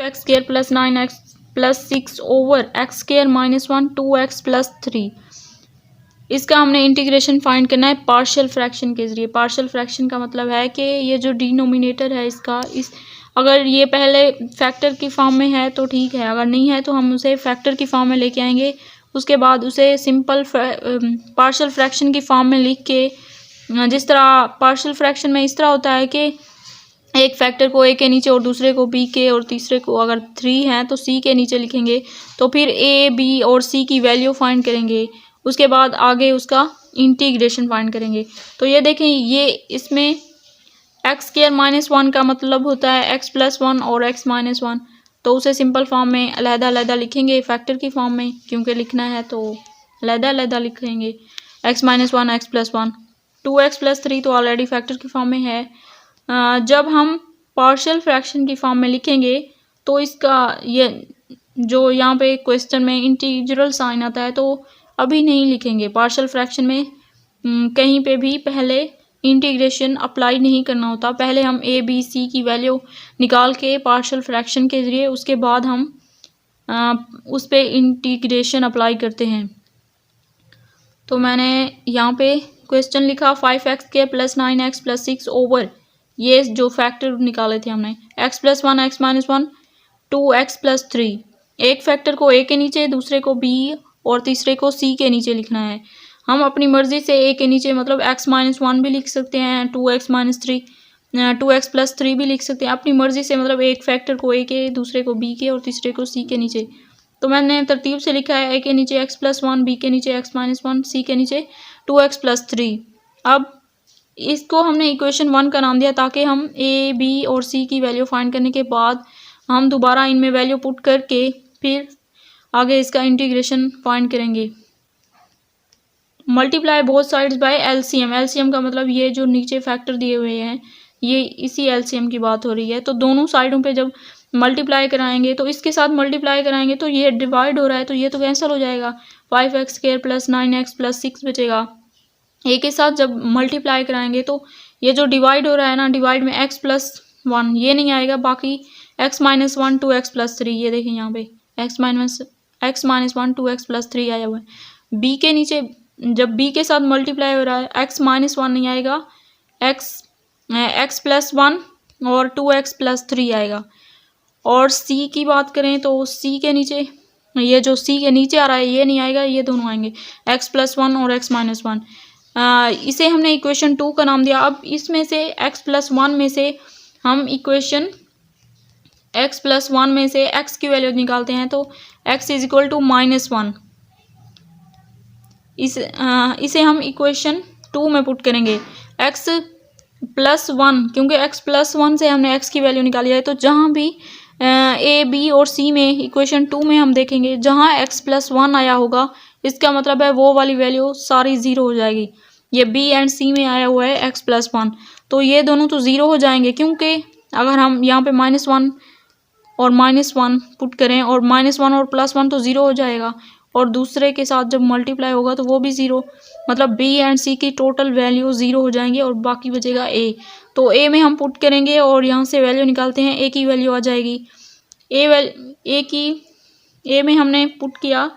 X square plus 9x plus 6 over x square minus 1 2x plus 3। इसका हमने integration find करना है partial fraction के जरिए। पार्शियल फ्रैक्शन का मतलब है कि ये जो डिनोमिनेटर है इसका अगर ये पहले फैक्टर की फॉर्म में है तो ठीक है, अगर नहीं है तो हम उसे फैक्टर की फॉर्म में लेके आएंगे। उसके बाद उसे सिंपल पार्शियल फ्रैक्शन की फॉर्म में लिख के, जिस तरह पार्शियल फ्रैक्शन में इस तरह होता है कि एक फैक्टर को ए के नीचे और दूसरे को बी के और तीसरे को अगर 3 हैं तो सी के नीचे लिखेंगे। तो फिर ए बी और सी की वैल्यू फाइंड करेंगे, उसके बाद आगे उसका इंटीग्रेशन फाइंड करेंगे। तो ये देखें, ये इसमें एक्स स्क्र माइनस 1 का मतलब होता है एक्स प्लस 1 और एक्स माइनस 1। तो उसे सिंपल फॉर्म में अलहदा अलहदा लिखेंगे, फैक्टर की फॉर्म में क्योंकि लिखना है तो अलहदा अलहदा लिखेंगे। X minus 1 x plus 1 2x plus 3 तो ऑलरेडी फैक्टर की फॉर्म में है। जब हम पार्शियल फ्रैक्शन की फॉर्म में लिखेंगे तो इसका ये जो यहाँ पे क्वेश्चन में इंटीग्रल साइन आता है तो अभी नहीं लिखेंगे। पार्शियल फ्रैक्शन में कहीं पे भी पहले इंटीग्रेशन अप्लाई नहीं करना होता। पहले हम ए बी सी की वैल्यू निकाल के पार्शियल फ्रैक्शन के ज़रिए उसके बाद हम उस पर इंटीग्रेशन अप्लाई करते हैं। तो मैंने यहाँ पे क्वेश्चन लिखा 5x square plus 9x plus 6 over, ये जो फैक्टर निकाले थे हमने, x plus 1 x minus 1 2x plus 3। एक फैक्टर को a के नीचे, दूसरे को b और तीसरे को c के नीचे लिखना है। हम अपनी मर्जी से a के नीचे मतलब x माइनस 1 भी लिख सकते हैं, 2x माइनस 3 2x प्लस 3 भी लिख सकते हैं अपनी मर्जी से। मतलब एक फैक्टर को a के, दूसरे को b के और तीसरे को c के नीचे। तो मैंने तरतीब से लिखा है a के नीचे x प्लस 1, b के नीचे x माइनस 1, c के नीचे 2x प्लस 3। अब इसको हमने इक्वेशन 1 का नाम दिया ताकि हम a b और c की वैल्यू फाइंड करने के बाद हम दोबारा इनमें वैल्यू पुट करके फिर आगे इसका इंटीग्रेशन फाइंड करेंगे। Multiply both sides by LCM. LCM का मतलब ये जो नीचे फैक्टर दिए हुए हैं ये इसी एलसीएम की बात हो रही है। तो दोनों साइडों पे जब मल्टीप्लाई कराएंगे तो इसके साथ मल्टीप्लाई कराएंगे तो ये डिवाइड हो रहा है तो ये तो कैंसिल हो जाएगा। 5x square plus 9x plus 6 बचेगा। ए के साथ जब मल्टीप्लाई कराएंगे तो ये जो डिवाइड हो रहा है ना, डिवाइड में x प्लस 1 ये नहीं आएगा, बाकी x माइनस 1 2x प्लस 3, ये देखें यहाँ पे x माइनस 1 2x प्लस 3 आया हुआ है। b के नीचे जब b के साथ मल्टीप्लाई हो रहा है x माइनस 1 नहीं आएगा, x प्लस 1 और 2x प्लस 3 आएगा। और c की बात करें तो c के नीचे, ये जो c के नीचे आ रहा है ये नहीं आएगा, ये दोनों आएंगे x प्लस 1 और x माइनस 1। इसे हमने इक्वेशन 2 का नाम दिया। अब इसमें से x प्लस 1 में से हम इक्वेशन x प्लस 1 में से x की वैल्यू निकालते हैं तो x is equal to minus 1। इसे हम इक्वेशन 2 में पुट करेंगे। x प्लस 1, क्योंकि x प्लस 1 से हमने x की वैल्यू निकाली है तो जहाँ भी a b और c में इक्वेशन 2 में हम देखेंगे जहाँ x प्लस 1 आया होगा इसका मतलब है वो वाली वैल्यू सारी ज़ीरो हो जाएगी। ये b एंड c में आया हुआ है x प्लस 1 तो ये दोनों तो ज़ीरो हो जाएंगे, क्योंकि अगर हम यहाँ पे माइनस 1 और माइनस 1 पुट करें और माइनस 1 और प्लस 1 तो ज़ीरो हो जाएगा और दूसरे के साथ जब मल्टीप्लाई होगा तो वो भी ज़ीरो, मतलब b एंड c की टोटल वैल्यू ज़ीरो हो जाएंगे और बाकी बचेगा a। तो a में हम पुट करेंगे और यहाँ से वैल्यू निकालते हैं, a की वैल्यू आ जाएगी। a में हमने पुट किया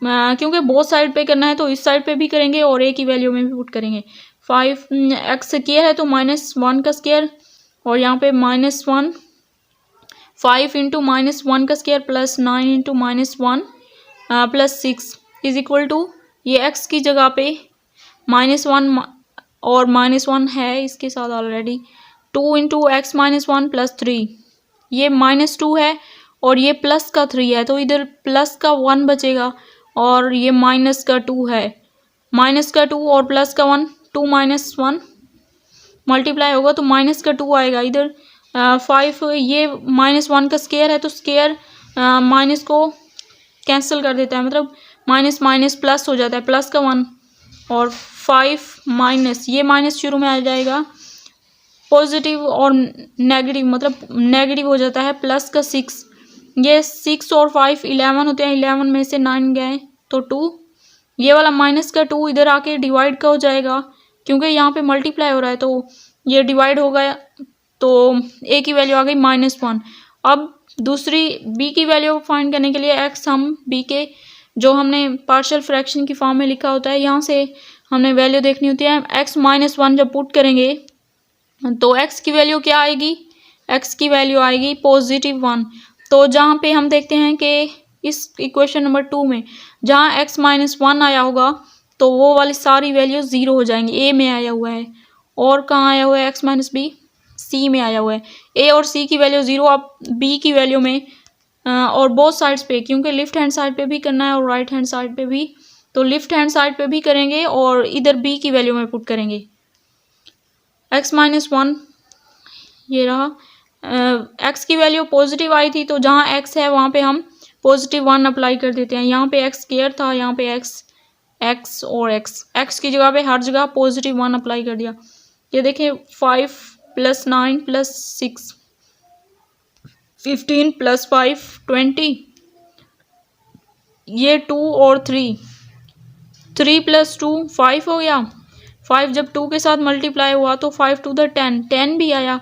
क्योंकि बहुत साइड पे करना है तो इस साइड पे भी करेंगे और a की वैल्यू में भी पुट करेंगे। 5x स्क्वायर है तो माइनस 1 का स्क्वायर और यहाँ पे माइनस 1, 5 इंटू माइनस 1 का square plus 9 into minus 1 plus 6 is equal to, ये x की जगह पे माइनस 1 और माइनस 1 है इसके साथ already, 2 into x minus 1 plus 3, ये माइनस 2 है और ये प्लस का 3 है तो इधर प्लस का 1 बचेगा और ये माइनस का 2 है। माइनस का 2 और प्लस का 1, 2 माइनस 1 मल्टीप्लाई होगा तो माइनस का 2 आएगा। इधर 5, ये माइनस 1 का स्क्वायर है तो स्क्वायर माइनस को कैंसिल कर देता है, मतलब माइनस माइनस प्लस हो जाता है, प्लस का 1 और 5 माइनस, ये माइनस शुरू में आ जाएगा, पॉजिटिव और नेगेटिव मतलब नेगेटिव हो जाता है, प्लस का 6, ये 6 और 5 11 होते हैं, 11 में से 9 गए तो 2, ये वाला माइनस का 2 इधर आके डिवाइड का हो जाएगा क्योंकि यहाँ पे मल्टीप्लाई हो रहा है तो ये डिवाइड हो गया तो a की वैल्यू आ गई माइनस 1। अब दूसरी बी की वैल्यू फाइंड करने के लिए एक्स हम बी के जो हमने पार्शियल फ्रैक्शन की फॉर्म में लिखा होता है यहाँ से हमने वैल्यू देखनी होती है। एक्स माइनस वन जब पुट करेंगे तो एक्स की वैल्यू क्या आएगी, एक्स की वैल्यू आएगी +1। तो जहाँ पे हम देखते हैं कि इस इक्वेशन नंबर 2 में जहाँ एक्स माइनस वन आया होगा तो वो वाली सारी वैल्यू 0 हो जाएंगी। ए में आया हुआ है और कहाँ आया हुआ है एक्स माइनस बी, सी में आया हुआ है। ए और सी की वैल्यू 0, अब बी की वैल्यू में और बोथ साइड्स पे, क्योंकि लेफ्ट हैंड साइड पे भी करना है और राइट हैंड साइड पे भी, तो लेफ्ट हैंड साइड पे भी करेंगे और इधर बी की वैल्यू में पुट करेंगे। एक्स माइनस वन ये रहा, एक्स की वैल्यू पॉजिटिव आई थी तो जहाँ एक्स है वहाँ पे हम +1 अप्लाई कर देते हैं। यहाँ पे एक्स स्क्वायर था, यहाँ पे एक्स और एक्स की जगह पे हर जगह +1 अप्लाई कर दिया। ये देखिए 5 + 9 + 6 15 + 5 20, ये 2 और 3 + 2 5 हो गया। 5 जब 2 के साथ मल्टीप्लाई हुआ तो 5 × 10 भी आया।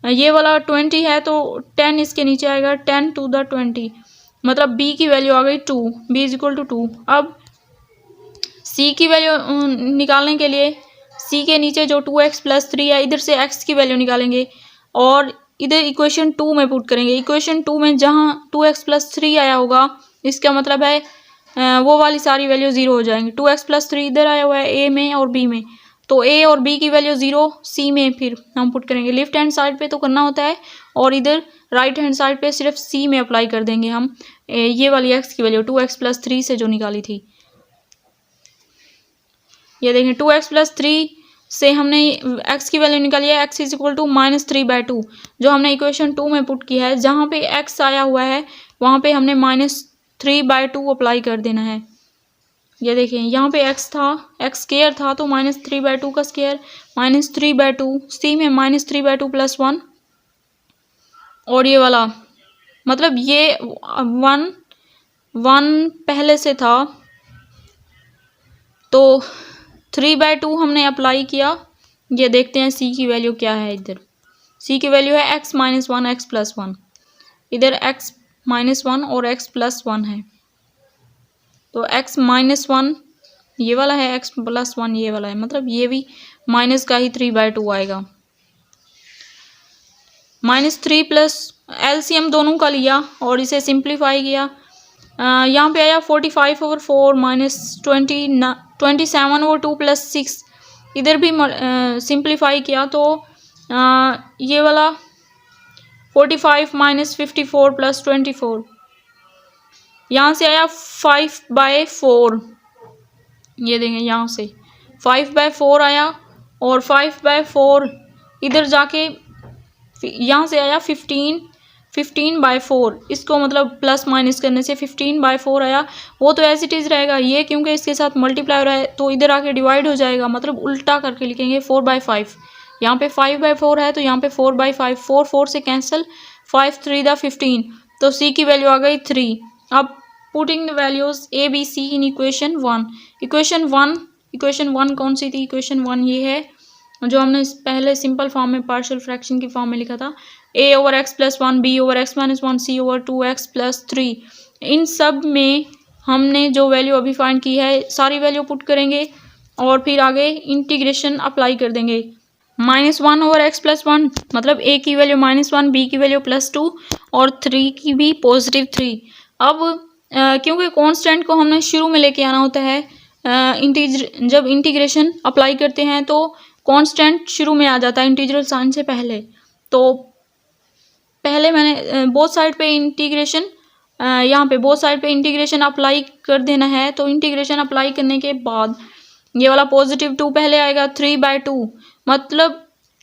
ये वाला 20 है तो 10 इसके नीचे आएगा, 10 × 20 मतलब b की वैल्यू आ गई 2, b = 2। अब c की वैल्यू निकालने के लिए c के नीचे जो 2x + 3 है इधर से x की वैल्यू निकालेंगे और इधर इक्वेशन 2 में पुट करेंगे। इक्वेशन 2 में जहाँ 2x + 3 आया होगा इसका मतलब है वो वाली सारी वैल्यू 0 हो जाएंगी। 2x + 3 इधर आया हुआ है ए में और बी में, तो ए और बी की वैल्यू 0 सी में फिर हम पुट करेंगे। लेफ्ट हैंड साइड पे तो करना होता है और इधर राइट हैंड साइड पे सिर्फ सी में अप्लाई कर देंगे हम ये वाली एक्स की वैल्यू 2x + 3 से जो निकाली थी। ये देखें 2x + 3 से हमने x की वैल्यू निकाली है, x = -3/2 जो हमने इक्वेशन 2 में पुट किया है। जहाँ पे x आया हुआ है वहाँ पे हमने -3/2 अप्लाई कर देना है। ये देखें यहाँ पे x था, x स्क्वायर था तो -3/2 का स्क्वायर -3/2, सी में -3/2 + 1 और ये वाला मतलब ये 1 पहले से था तो 3/2 हमने अप्लाई किया। ये देखते हैं सी की वैल्यू क्या है। इधर सी की वैल्यू है x - 1 x + 1, इधर x - 1 और x + 1 है तो x - 1 ये वाला है, x + 1 ये वाला है, मतलब ये भी माइनस का ही 3/2 आएगा। -3 प्लस एलसीएम दोनों का लिया और इसे सिंप्लीफाई किया। यहाँ पे आया 45/4 -27/2 + 6, इधर भी सिंप्लीफाई किया तो ये वाला 45 - 54 + 24, यहाँ से आया 5/4। ये देखें यहाँ से 5/4 आया और 5/4 इधर जाके यहाँ से आया 15/4, इसको मतलब प्लस माइनस करने से 15/4 आया। वो तो एज इट इज़ रहेगा, ये क्योंकि इसके साथ मल्टीप्लाई हो रहा है तो इधर आके डिवाइड हो जाएगा, मतलब उल्टा करके लिखेंगे 4/5। यहाँ पे 5/4 है तो यहाँ पे 4/5, 4 से कैंसिल, 5 × 3 = 15, तो सी की वैल्यू आ गई 3। अब putting the values A B C in equation 1। Equation 1 कौन सी थी? इक्वेशन 1 ये है जो हमने पहले सिंपल फॉर्म में पार्शियल फ्रैक्शन की फॉर्म में लिखा था, a/x + 1 b/x - 1 c/2x + 3। इन सब में हमने जो वैल्यू अभी फाइंड की है सारी वैल्यू पुट करेंगे और फिर आगे इंटीग्रेशन अप्लाई कर देंगे। -1/x + 1 मतलब a की वैल्यू -1, b की वैल्यू +2 और 3 की भी +3। अब क्योंकि कांस्टेंट को हमने शुरू में लेके आना होता है, जब इंटीग्रेशन अप्लाई करते हैं तो कांस्टेंट शुरू में आ जाता है इंटीग्रल साइन से पहले, तो पहले मैंने बोथ साइड पे इंटीग्रेशन यहाँ पे बोथ साइड पे इंटीग्रेशन अप्लाई कर देना है। तो इंटीग्रेशन अप्लाई करने के बाद ये वाला +2 पहले आएगा 3/2, मतलब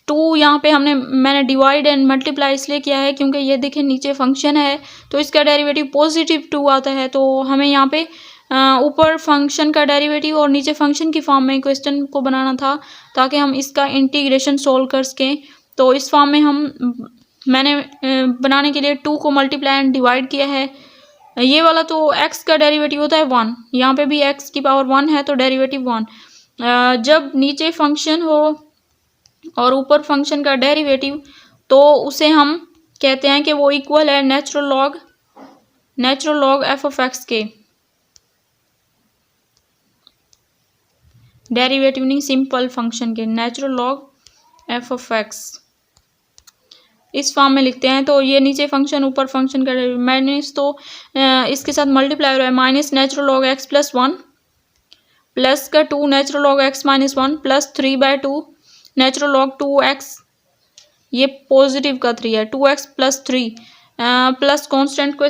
2 यहाँ पे मैंने डिवाइड एंड मल्टीप्लाई इसलिए किया है क्योंकि ये देखें नीचे फंक्शन है तो इसका डेरिवेटिव +2 आता है, तो हमें यहाँ पे ऊपर फंक्शन का डेरिवेटिव और नीचे फंक्शन की फॉर्म में क्वेश्चन को बनाना था ताकि हम इसका इंटीग्रेशन सोल्व कर सकें। तो इस फॉर्म में मैंने बनाने के लिए 2 को मल्टीप्लाई एंड डिवाइड किया है। ये वाला तो x का डेरिवेटिव होता है 1, यहाँ पे भी x की पावर 1 है तो डेरिवेटिव 1। जब नीचे फंक्शन हो और ऊपर फंक्शन का डेरिवेटिव तो उसे हम कहते हैं कि वो इक्वल है natural log F of x के। डेरिवेटिव नहीं, सिंपल फंक्शन के natural log F of x इस फॉर्म में लिखते हैं। तो ये नीचे फंक्शन ऊपर फंक्शन का माइनस, तो इसके साथ मल्टीप्लाई हो रहा है minus natural log x plus 1 plus का 2 natural log x minus 1 plus 3/2 natural log 2x, ये पॉजिटिव का 3 है, 2x प्लस 3 प्लस कॉन्स्टेंट को